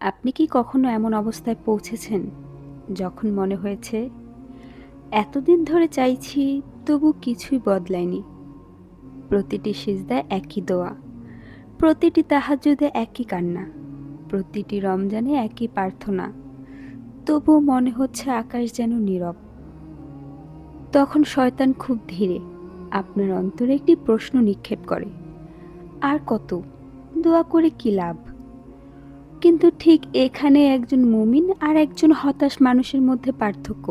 আপনি কি কখনো এমন অবস্থায় পৌঁছেছেন যখন মনে হয়েছে এতদিন ধরে চাইছি তবু কিছুই বদলায়নি? প্রতিটি সিজদায় একই দোয়া, প্রতিটি তাহাজ্জুদে একই কান্না, প্রতিটি রমজানে একই প্রার্থনা, তবুও মনে হচ্ছে আকাশ যেন নীরব। তখন শয়তান খুব ধীরে আপনার অন্তরে একটি প্রশ্ন নিক্ষেপ করে, আর কত দোয়া করে কি লাভ? কিন্তু ঠিক এখানে একজন মুমিন আর একজন হতাশ মানুষের মধ্যে পার্থক্য।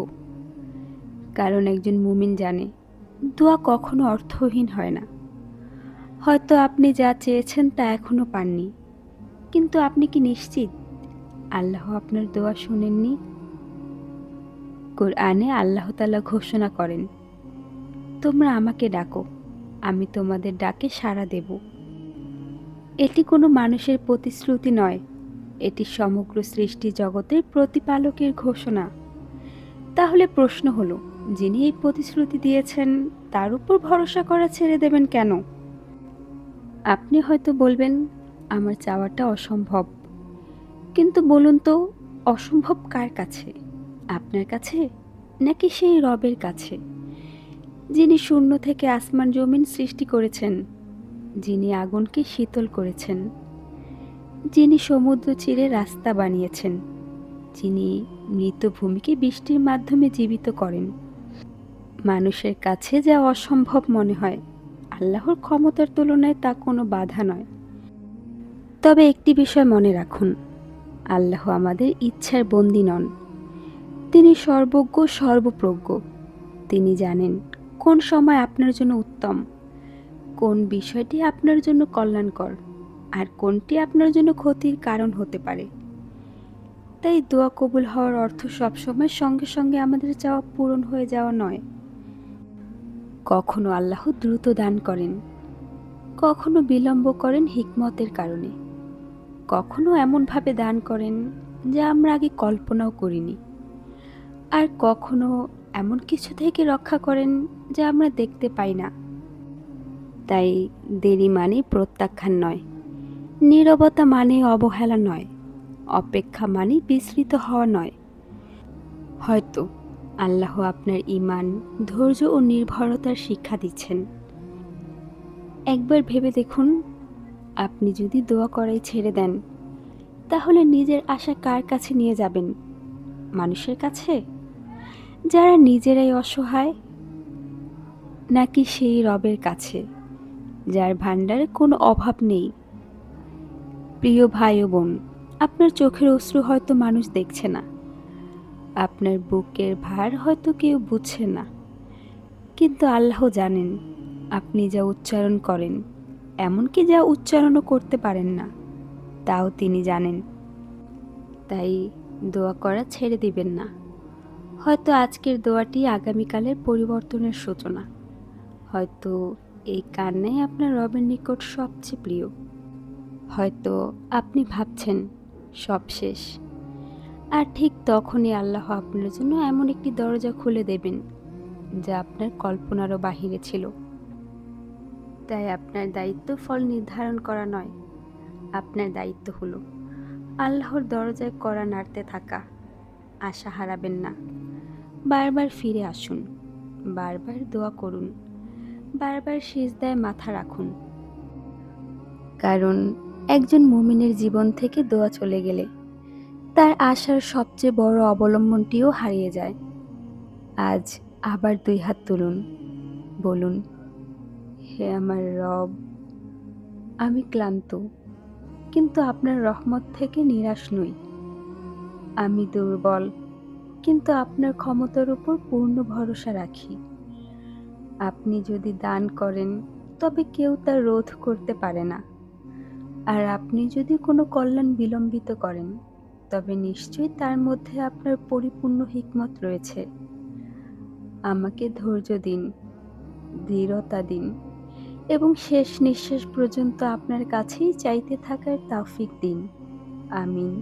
কারণ একজন মুমিন জানে দোয়া কখনো অর্থহীন হয় না। হয়তো আপনি যা চেয়েছেন তা এখনো পাননি, কিন্তু আপনি কি নিশ্চিত আল্লাহ আপনার দোয়া শুনেননি? কোরআনে আল্লাহ তাআলা ঘোষণা করেন, তোমরা আমাকে ডাকো, আমি তোমাদের ডাকে সাড়া দেব। এটি কোনো মানুষের প্রতিশ্রুতি নয়, এটি সমগ্র সৃষ্টি জগতের প্রতিপালকের ঘোষণা। তাহলে প্রশ্ন হলো, যিনি এই প্রতিশ্রুতি দিয়েছেন তার উপর ভরসা করা ছেড়ে দেবেন কেন? আপনি হয়তো বলবেন, আমার চাওয়াটা অসম্ভব। কিন্তু বলুন তো, অসম্ভব কার কাছে? আপনার কাছে, নাকি সেই রবের কাছে যিনি শূন্য থেকে আসমান জমিন সৃষ্টি করেছেন, যিনি আগুনকে শীতল করেছেন, যিনি সমুদ্র চিরে রাস্তা বানিয়েছেন, যিনি মৃত ভূমিকে বৃষ্টির মাধ্যমে জীবিত করেন? মানুষের কাছে যা অসম্ভব মনে হয়, আল্লাহর ক্ষমতার তুলনায় তা কোনো বাধা নয়। তবে একটি বিষয় মনে রাখুন, আল্লাহ আমাদের ইচ্ছার বন্দী নন। তিনি সর্বজ্ঞ, সর্বপ্রজ্ঞ। তিনি জানেন কোন সময় আপনার জন্য উত্তম, কোন বিষয়টি আপনার জন্য কল্যাণকর, আর কোনটি আপনার জন্য ক্ষতির কারণ হতে পারে। তাই দোয়া কবুল হওয়ার অর্থ সবসময় সঙ্গে সঙ্গে আমাদের চাওয়া পূরণ হয়ে যাওয়া নয়। কখনো আল্লাহ দ্রুত দান করেন, কখনো বিলম্ব করেন হিকমতের কারণে, কখনো এমনভাবে দান করেন যা আমরা আগে কল্পনাও করিনি, আর কখনো এমন কিছু থেকে রক্ষা করেন যা আমরা দেখতে পাই না। তাই দেরি মানে প্রত্যাখ্যান নয়, নীরবতা মানে অবহেলা নয়, অপেক্ষা মানে বিস্মৃত হওয়া নয়। হয়তো আল্লাহ আপনার ঈমান, ধৈর্য ও নির্ভরতার শিক্ষা দিচ্ছেন। একবার ভেবে দেখুন, আপনি যদি দোয়া করাই ছেড়ে দেন, তাহলে নিজের আশা কার কাছে নিয়ে যাবেন? মানুষের কাছে যারা নিজেরাই অসহায়, নাকি সেই রবের কাছে যার ভাণ্ডারে কোনো অভাব নেই? প্রিয় ভাই ও বোন, আপনার চোখের অশ্রু হয়তো মানুষ দেখছে না, আপনার বুকের ভার হয়তো কেউ বুঝছে না, কিন্তু আল্লাহ জানেন আপনি যা উচ্চারণ করেন, এমনকি যা উচ্চারণও করতে পারেন না, তাও তিনি জানেন। তাই দোয়া করা ছেড়ে দিবেন না। হয়তো আজকের দোয়াটি আগামীকালের পরিবর্তনের সূচনা। হয়তো এই কান্নাই আপনার রবের নিকট সবচেয়ে প্রিয়। হয়তো আপনি ভাবছেন সব শেষ, আর ঠিক তখনই আল্লাহ আপনার জন্য এমন একটি দরজা খুলে দেবেন যা আপনার কল্পনারও বাহিরে ছিল। তাই আপনার দায়িত্ব ফল নির্ধারণ করা নয়, আপনার দায়িত্ব হলো আল্লাহর দরজায় কড়া নাড়তে থাকা। আশা হারাবেন না, বারবার ফিরে আসুন, বারবার দোয়া করুন, বারবার সিজদায় মাথা রাখুন। কারণ একজন মুমিনের জীবন থেকে দোয়া চলে গেলে তার আশার সবচেয়ে বড় অবলম্বনটিও হারিয়ে যায়। আজ আবার দুই হাত তুলুন, বলুন, হে আমার রব, আমি ক্লান্ত, কিন্তু আপনার রহমত থেকে নিরাশ নই। আমি দুর্বল, কিন্তু আপনার ক্ষমতার উপর পূর্ণ ভরসা রাখি। আপনি যদি দান করেন, তবে কেউ তা রোধ করতে পারে না। আর আপনি যদি কোনো কল্যাণ বিলম্বিত করেন, তবে নিশ্চয়ই তার মধ্যে আপনার পরিপূর্ণ হিকমত রয়েছে। আমাকে ধৈর্য দিন, দৃঢ়তা দিন, এবং শেষ নিঃশ্বাস পর্যন্ত আপনার কাছেই চাইতে থাকার তৌফিক দিন। আমিন।